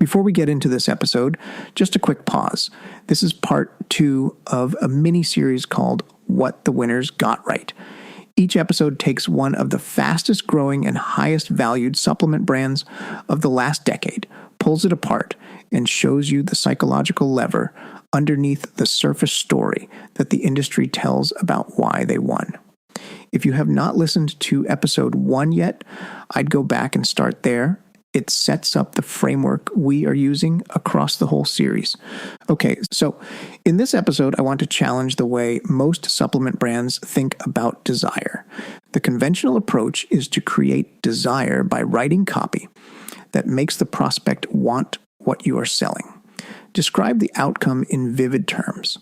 Before we get into this episode, just a quick pause. This is part 2 of a mini-series called What the Winners Got Right. Each episode takes one of the fastest growing and highest valued supplement brands of the last decade, pulls it apart, and shows you the psychological lever underneath the surface story that the industry tells about why they won. If you have not listened to episode 1 yet, I'd go back and start there. It sets up the framework we are using across the whole series. Okay, so in this episode, I want to challenge the way most supplement brands think about desire. The conventional approach is to create desire by writing copy that makes the prospect want what you are selling. Describe the outcome in vivid terms.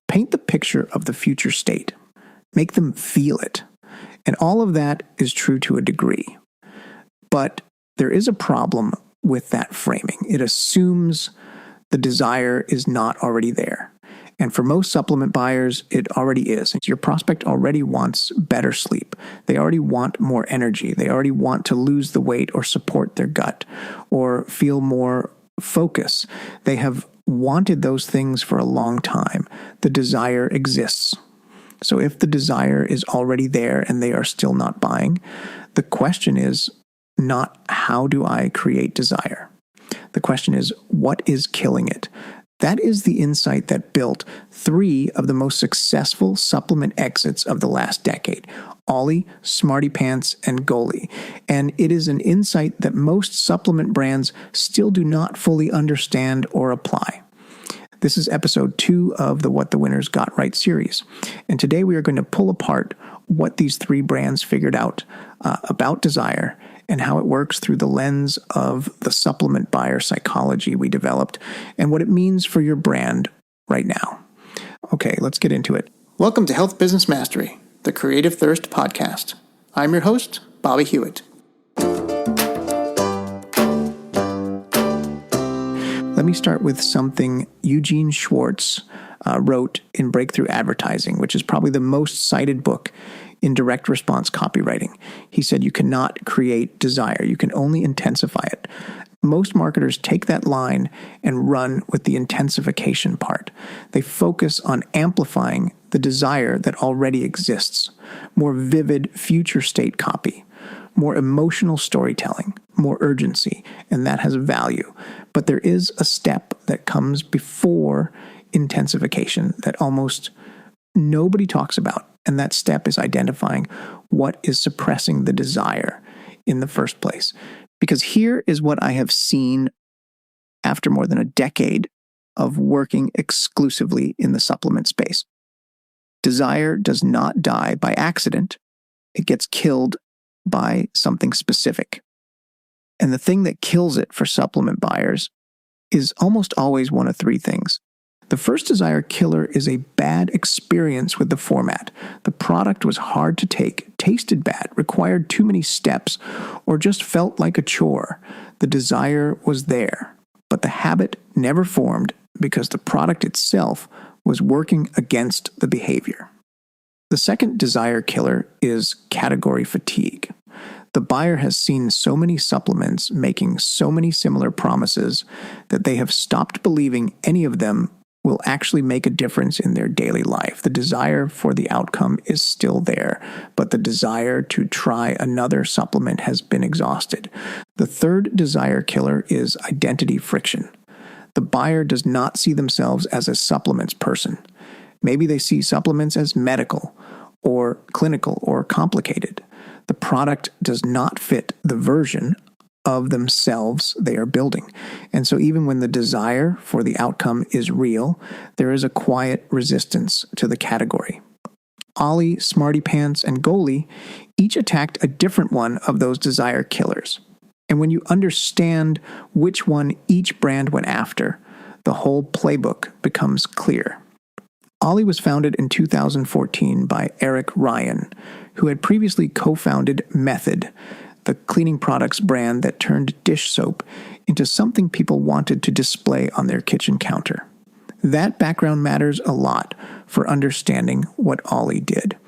Paint the picture of the future state. Make them feel it. And all of that is true to a degree. But there is a problem with that framing. It assumes the desire is not already there. And for most supplement buyers, it already is. Your prospect already wants better sleep. They already want more energy. They already want to lose the weight or support their gut or feel more focus. They have wanted those things for a long time. The desire exists. So if the desire is already there and they are still not buying, the question is not how do I create desire? The question is, what is killing it? That is the insight that built 3 of the most successful supplement exits of the last decade: OLLY, SmartyPants, and Goli. And it is an insight that most supplement brands still do not fully understand or apply. This is episode 2 of the What the Winners Got Right series. And today we are going to pull apart what these 3 brands figured out about desire and how it works through the lens of the supplement buyer psychology we developed and what it means for your brand right now. Okay, let's get into it. Welcome to Health Business Mastery, the Creative Thirst podcast. I'm your host, Bobby Hewitt. Let me start with something Eugene Schwartz wrote in Breakthrough Advertising, which is probably the most cited book in direct response copywriting. He said, you cannot create desire. You can only intensify it. Most marketers take that line and run with the intensification part. They focus on amplifying the desire that already exists. More vivid future state copy, more emotional storytelling, more urgency, and that has value. But there is a step that comes before intensification that almost nobody talks about. And that step is identifying what is suppressing the desire in the first place. Because here is what I have seen after more than a decade of working exclusively in the supplement space. Desire does not die by accident. It gets killed by something specific. And the thing that kills it for supplement buyers is almost always one of 3 things. The first desire killer is a bad experience with the format. The product was hard to take, tasted bad, required too many steps, or just felt like a chore. The desire was there, but the habit never formed because the product itself was working against the behavior. The second desire killer is category fatigue. The buyer has seen so many supplements making so many similar promises that they have stopped believing any of them will actually make a difference in their daily life. The desire for the outcome is still there, but the desire to try another supplement has been exhausted. The third desire killer is identity friction. The buyer does not see themselves as a supplements person. Maybe they see supplements as medical or clinical or complicated. The product does not fit the version of themselves they are building. And so even when the desire for the outcome is real, there is a quiet resistance to the category. OLLY, SmartyPants, and Goli each attacked a different one of those desire killers. And when you understand which one each brand went after, the whole playbook becomes clear. OLLY was founded in 2014 by Eric Ryan, who had previously co-founded Method, the cleaning products brand that turned dish soap into something people wanted to display on their kitchen counter. That background matters a lot for understanding what OLLY did.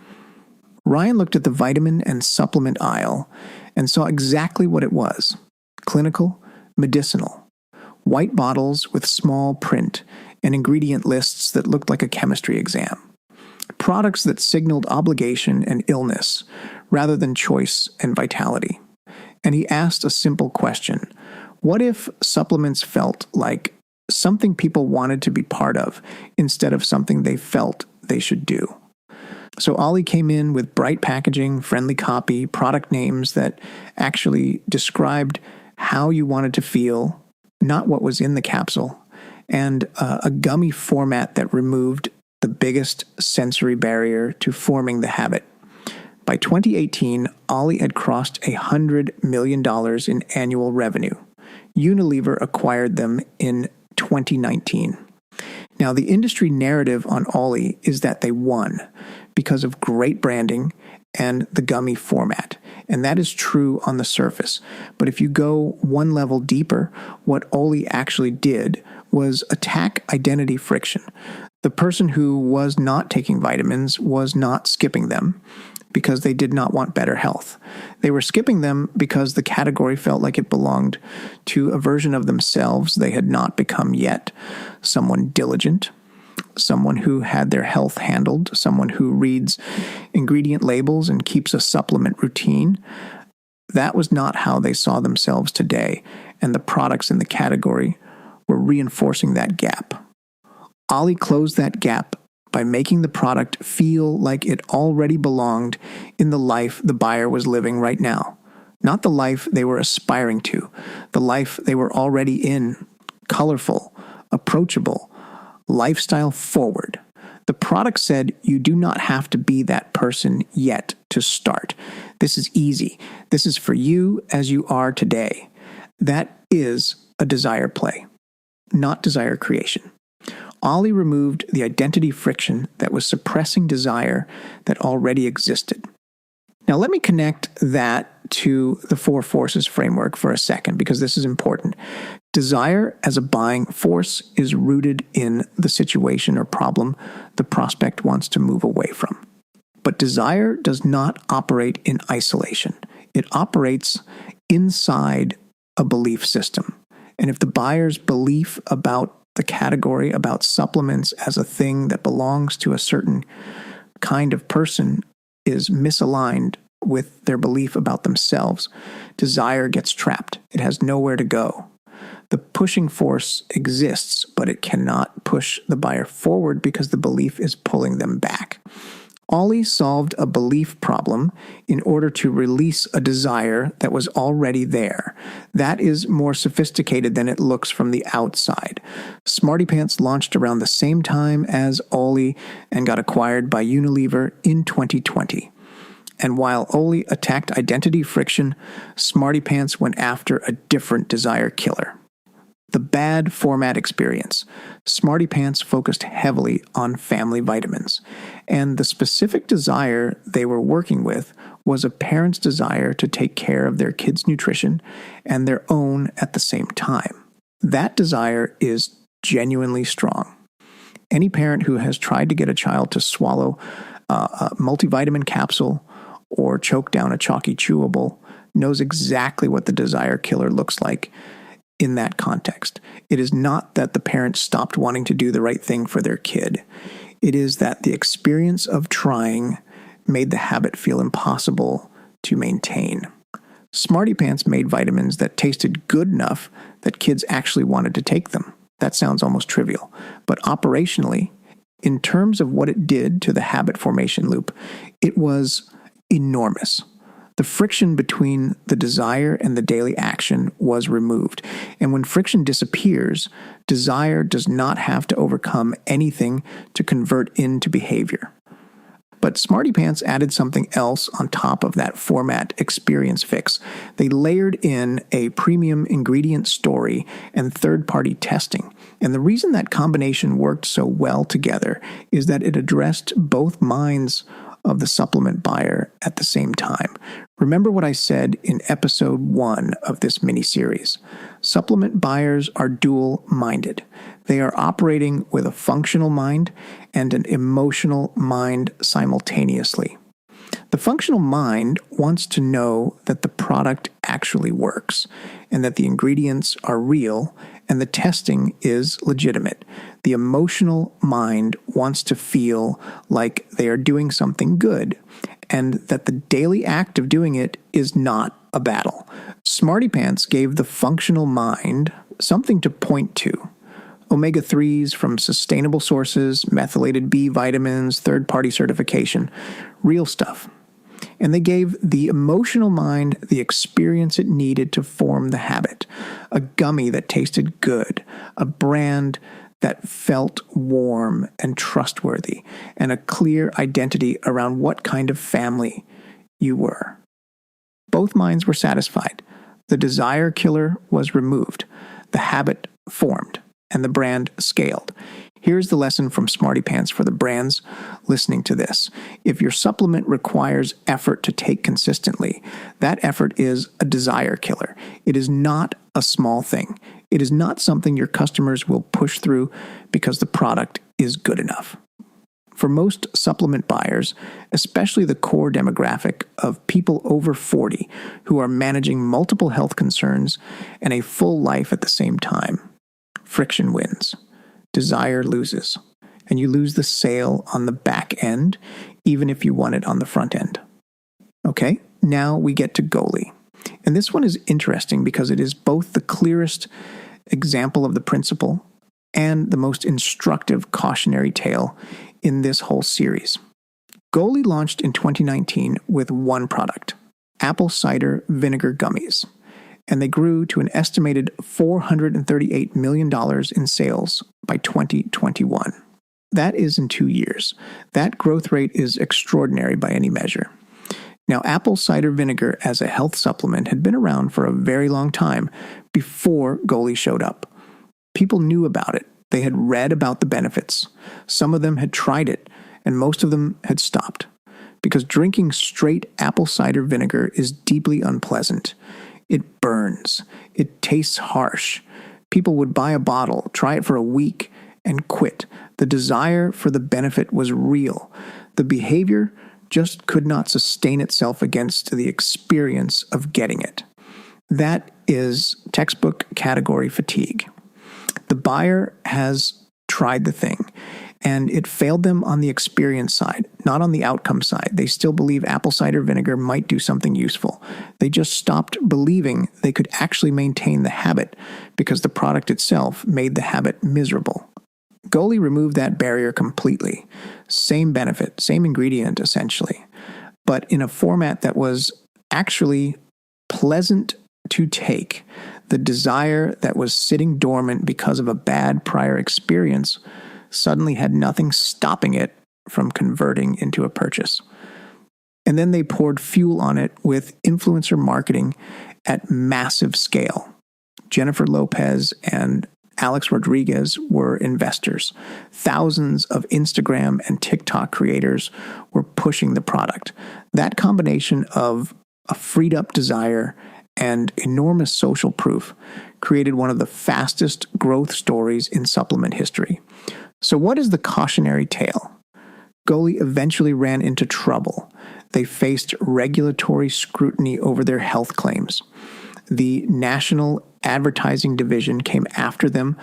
Ryan looked at the vitamin and supplement aisle and saw exactly what it was: clinical, medicinal. white bottles with small print and ingredient lists that looked like a chemistry exam. Products that signaled obligation and illness rather than choice and vitality. And he asked a simple question. What if supplements felt like something people wanted to be part of instead of something they felt they should do? So OLLY came in with bright packaging, friendly copy, product names that actually described how you wanted to feel, not what was in the capsule, and a gummy format that removed the biggest sensory barrier to forming the habit. By 2018, OLLY had crossed $100 million in annual revenue. Unilever acquired them in 2019. Now, the industry narrative on OLLY is that they won because of great branding and the gummy format. And that is true on the surface. But if you go one level deeper, what OLLY actually did was attack identity friction. The person who was not taking vitamins was not skipping them because they did not want better health. They were skipping them because the category felt like it belonged to a version of themselves they had not become yet. Someone diligent, someone who had their health handled, someone who reads ingredient labels and keeps a supplement routine. That was not how they saw themselves today, and the products in the category were reinforcing that gap. OLLY closed that gap by making the product feel like it already belonged in the life the buyer was living right now. Not the life they were aspiring to, the life they were already in, colorful, approachable, lifestyle forward. The product said you do not have to be that person yet to start. This is easy. This is for you as you are today. That is a desire play, not desire creation. OLLY removed the identity friction that was suppressing desire that already existed. Now let me connect that to the four forces framework for a second, because this is important. Desire as a buying force is rooted in the situation or problem the prospect wants to move away from. But desire does not operate in isolation. It operates inside a belief system. And if the buyer's belief about the category, about supplements as a thing that belongs to a certain kind of person, is misaligned with their belief about themselves, desire gets trapped. It has nowhere to go. The pushing force exists, but it cannot push the buyer forward because the belief is pulling them back. OLLY solved a belief problem in order to release a desire that was already there. That is more sophisticated than it looks from the outside. SmartyPants launched around the same time as OLLY and got acquired by Unilever in 2020. And while OLLY attacked identity friction, SmartyPants went after a different desire killer. The bad format experience. SmartyPants focused heavily on family vitamins, and the specific desire they were working with was a parent's desire to take care of their kids' nutrition and their own at the same time. That desire is genuinely strong. Any parent who has tried to get a child to swallow a multivitamin capsule or choke down a chalky chewable knows exactly what the desire killer looks like in that context. It is not that the parent stopped wanting to do the right thing for their kid. It is that the experience of trying made the habit feel impossible to maintain. SmartyPants made vitamins that tasted good enough that kids actually wanted to take them. That sounds almost trivial. But operationally, in terms of what it did to the habit formation loop, it was enormous. The friction between the desire and the daily action was removed. And when friction disappears, desire does not have to overcome anything to convert into behavior. But SmartyPants added something else on top of that format experience fix. They layered in a premium ingredient story and third-party testing. And the reason that combination worked so well together is that it addressed both minds of the supplement buyer at the same time. Remember what I said in episode 1 of this mini-series. Supplement buyers are dual-minded. They are operating with a functional mind and an emotional mind simultaneously. The functional mind wants to know that the product actually works and that the ingredients are real and the testing is legitimate. The emotional mind wants to feel like they are doing something good and that the daily act of doing it is not a battle. SmartyPants gave the functional mind something to point to. Omega-3s from sustainable sources, methylated B vitamins, third-party certification, real stuff. And they gave the emotional mind the experience it needed to form the habit. A gummy that tasted good, a brand that felt warm and trustworthy, and a clear identity around what kind of family you were. Both minds were satisfied. The desire killer was removed, the habit formed, and the brand scaled. Here's the lesson from SmartyPants for the brands listening to this. If your supplement requires effort to take consistently, that effort is a desire killer. It is not a small thing. It is not something your customers will push through because the product is good enough. For most supplement buyers, especially the core demographic of people over 40 who are managing multiple health concerns and a full life at the same time, friction wins. Desire loses. And you lose the sale on the back end, even if you won it on the front end. Okay, now we get to Goli. And this one is interesting because it is both the clearest example of the principle and the most instructive cautionary tale in this whole series. Goli launched in 2019 with one product, apple cider vinegar gummies, and they grew to an estimated $438 million in sales by 2021. That is in 2 years. That growth rate is extraordinary by any measure. Now, apple cider vinegar as a health supplement had been around for a very long time before Goli showed up. People knew about it. They had read about the benefits. Some of them had tried it, and most of them had stopped. Because drinking straight apple cider vinegar is deeply unpleasant. It burns. It tastes harsh. People would buy a bottle, try it for a week, and quit. The desire for the benefit was real. The behavior just could not sustain itself against the experience of getting it. That is textbook category fatigue. The buyer has tried the thing, and it failed them on the experience side, not on the outcome side. They still believe apple cider vinegar might do something useful. They just stopped believing they could actually maintain the habit because the product itself made the habit miserable. Goli removed that barrier completely. Same benefit, same ingredient essentially, but in a format that was actually pleasant to take. The desire that was sitting dormant because of a bad prior experience suddenly had nothing stopping it from converting into a purchase. And then they poured fuel on it with influencer marketing at massive scale. Jennifer Lopez and Alex Rodriguez were investors. Thousands of Instagram and TikTok creators were pushing the product. That combination of a freed up desire and enormous social proof created one of the fastest growth stories in supplement history. So what is the cautionary tale? Goli eventually ran into trouble. They faced regulatory scrutiny over their health claims. The National Advertising Division came after them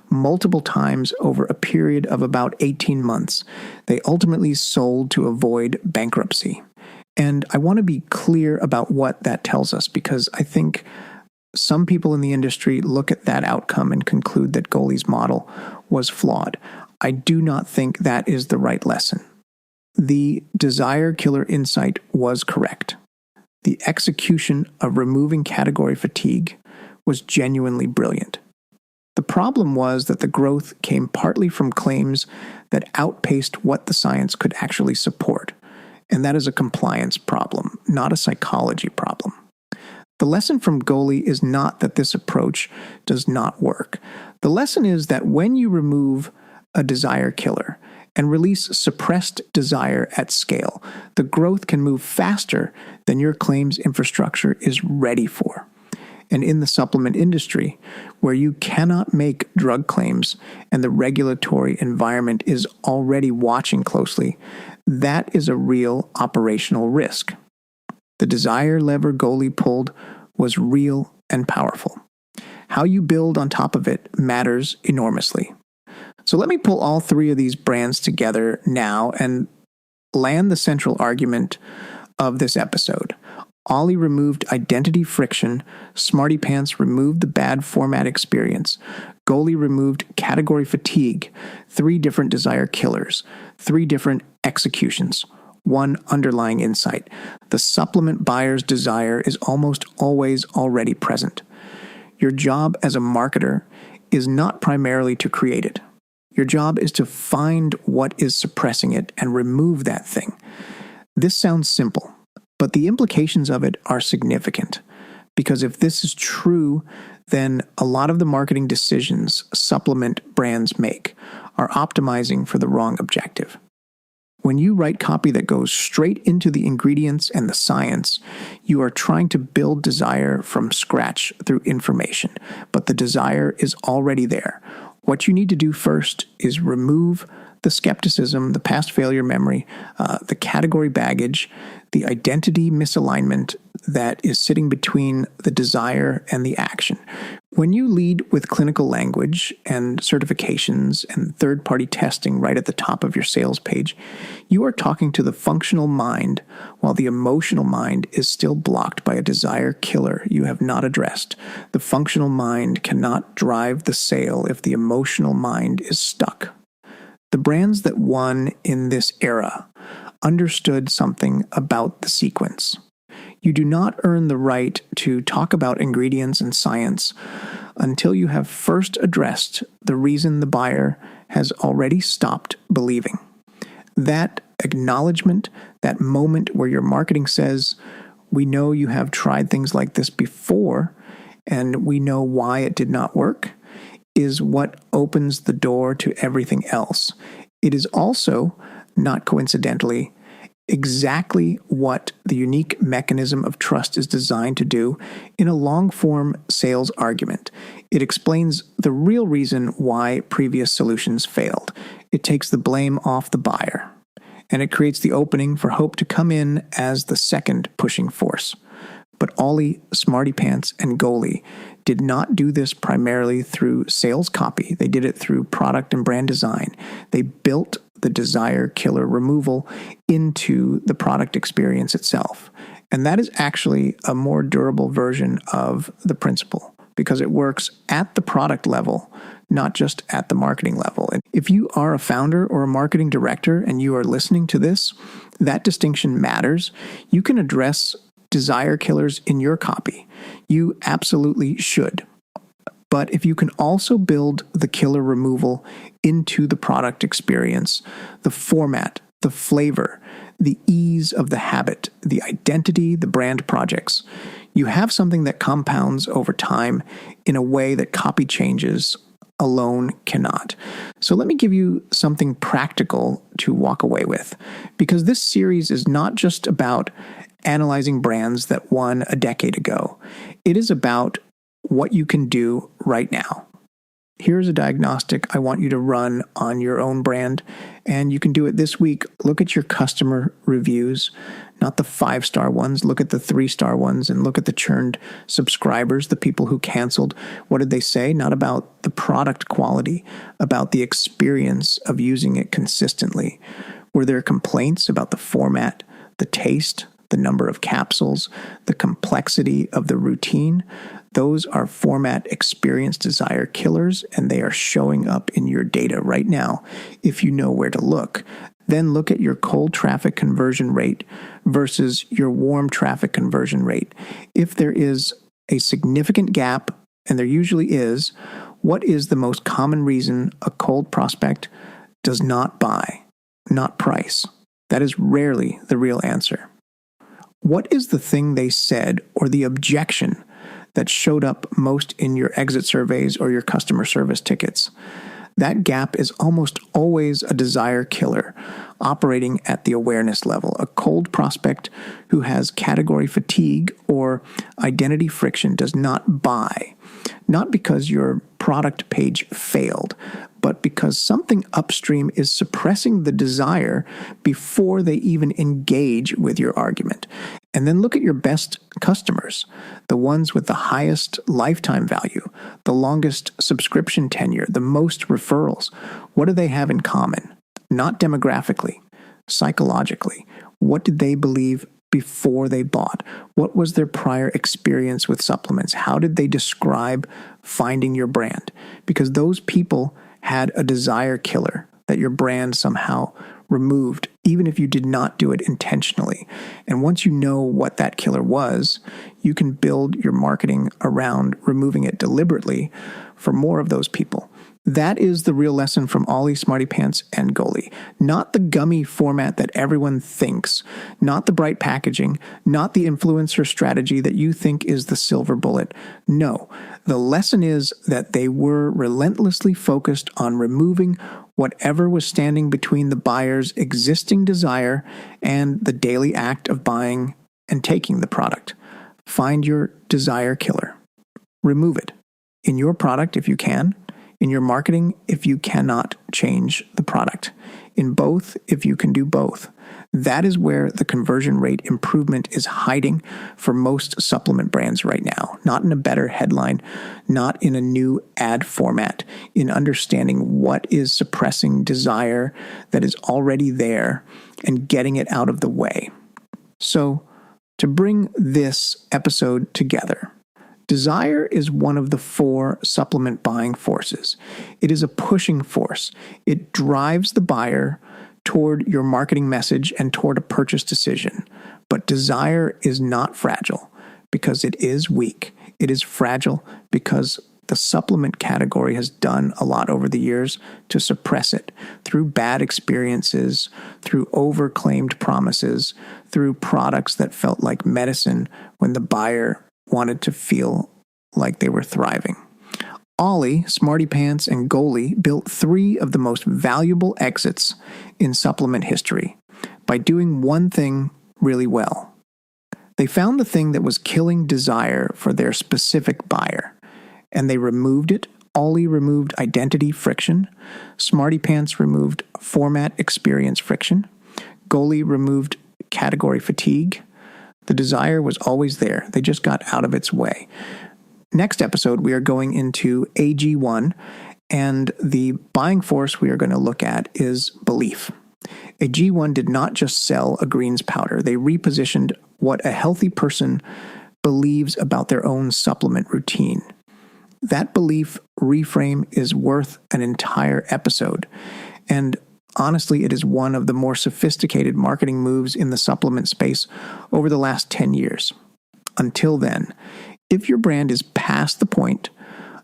multiple times over a period of about 18 months. They ultimately sold to avoid bankruptcy. And I want to be clear about what that tells us because I think some people in the industry look at that outcome and conclude that Goli's model was flawed. I do not think that is the right lesson. The desire killer insight was correct. The execution of removing category fatigue was genuinely brilliant. The problem was that the growth came partly from claims that outpaced what the science could actually support. And that is a compliance problem, not a psychology problem. The lesson from Goli is not that this approach does not work. The lesson is that when you remove a desire killer and release suppressed desire at scale, the growth can move faster than your claims infrastructure is ready for. And in the supplement industry, where you cannot make drug claims and the regulatory environment is already watching closely, That is a real operational risk. The desire lever Goli pulled was real and powerful. How you build on top of it matters enormously. So let me pull all three of these brands together now and land the central argument of this episode. OLLY removed identity friction, SmartyPants removed the bad format experience, Goli removed category fatigue, 3 different desire killers, 3 different executions, 1 underlying insight. The supplement buyer's desire is almost always already present. Your job as a marketer is not primarily to create it. Your job is to find what is suppressing it and remove that thing. This sounds simple, but the implications of it are significant. Because if this is true, then a lot of the marketing decisions supplement brands make are optimizing for the wrong objective. When you write copy that goes straight into the ingredients and the science, you are trying to build desire from scratch through information, but the desire is already there. What you need to do first is remove the skepticism, the past failure memory, the category baggage, the identity misalignment that is sitting between the desire and the action. When you lead with clinical language and certifications and third-party testing right at the top of your sales page, you are talking to the functional mind while the emotional mind is still blocked by a desire killer you have not addressed. The functional mind cannot drive the sale if the emotional mind is stuck. The brands that won in this era understood something about the sequence. You do not earn the right to talk about ingredients and science until you have first addressed the reason the buyer has already stopped believing. That acknowledgement, that moment where your marketing says, we know you have tried things like this before, and we know why it did not work, is what opens the door to everything else. It is also, not coincidentally, exactly what the unique mechanism of trust is designed to do in a long-form sales argument. It explains the real reason why previous solutions failed. It takes the blame off the buyer, and it creates the opening for hope to come in as the second pushing force. But OLLY, SmartyPants, and Goli did not do this primarily through sales copy. They did it through product and brand design. They built the desire killer removal into the product experience itself. And that is actually a more durable version of the principle because it works at the product level, not just at the marketing level. And if you are a founder or a marketing director and you are listening to this, that distinction matters. You can address desire killers in your copy. You absolutely should. But if you can also build the killer removal into the product experience, the format, the flavor, the ease of the habit, the identity, the brand projects, you have something that compounds over time in a way that copy changes alone cannot. So let me give you something practical to walk away with, because this series is not just about analyzing brands that won a decade ago. It is about what you can do right now. Here's a diagnostic I want you to run on your own brand, and you can do it this week. Look at your customer reviews, not the 5-star ones. Look at the 3-star ones and look at the churned subscribers, the people who canceled. What did they say? Not about the product quality, about the experience of using it consistently. Were there complaints about the format, the taste, the number of capsules, the complexity of the routine? Those are format experience desire killers, and they are showing up in your data right now if you know where to look. Then look at your cold traffic conversion rate versus your warm traffic conversion rate. If there is a significant gap, and there usually is, what is the most common reason a cold prospect does not buy? Not price. That is rarely the real answer. What is the thing they said or the objection that showed up most in your exit surveys or your customer service tickets? That gap is almost always a desire killer operating at the awareness level. A cold prospect who has category fatigue or identity friction does not buy, not because your product page failed, but but because something upstream is suppressing the desire before they even engage with your argument. And then look at your best customers, the ones with the highest lifetime value, the longest subscription tenure, the most referrals. What do they have in common? Not demographically, psychologically. What did they believe before they bought? What was their prior experience with supplements? How did they describe finding your brand? Because those people had a desire killer that your brand somehow removed, even if you did not do it intentionally. And once you know what that killer was, you can build your marketing around removing it deliberately for more of those people. That is the real lesson from OLLY, SmartyPants, and Goli. Not the gummy format that everyone thinks, not the bright packaging, not the influencer strategy that you think is the silver bullet. No, the lesson is that they were relentlessly focused on removing whatever was standing between the buyer's existing desire and the daily act of buying and taking the product. Find your desire killer. Remove it. In your product, if you can. In your marketing, if you cannot change the product. In both, if you can do both. That is where the conversion rate improvement is hiding for most supplement brands right now. Not in a better headline, not in a new ad format, in understanding what is suppressing desire that is already there and getting it out of the way. So, to bring this episode together, desire is one of the 4 supplement buying forces. It is a pushing force. It drives the buyer toward your marketing message and toward a purchase decision. But desire is not fragile because it is weak. It is fragile because the supplement category has done a lot over the years to suppress it through bad experiences, through overclaimed promises, through products that felt like medicine when the buyer wanted to feel like they were thriving. OLLY, SmartyPants, and Goli built 3 of the most valuable exits in supplement history by doing one thing really well. They found the thing that was killing desire for their specific buyer, and they removed it. OLLY removed identity friction. SmartyPants removed format experience friction. Goli removed category fatigue. The desire was always there. They just got out of its way. Next episode, we are going into AG1, and the buying force we are going to look at is belief. AG1 did not just sell a greens powder. They repositioned what a healthy person believes about their own supplement routine. That belief reframe is worth an entire episode. And honestly, it is one of the more sophisticated marketing moves in the supplement space over the last 10 years. Until then, if your brand is past the point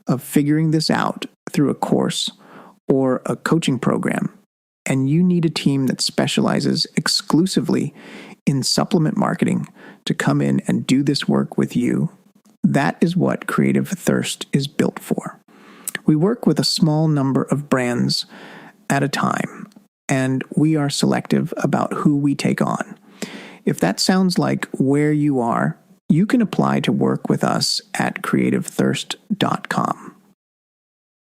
of figuring this out through a course or a coaching program, and you need a team that specializes exclusively in supplement marketing to come in and do this work with you, that is what Creative Thirst is built for. We work with a small number of brands at a time, and we are selective about who we take on. If that sounds like where you are, you can apply to work with us at creativethirst.com.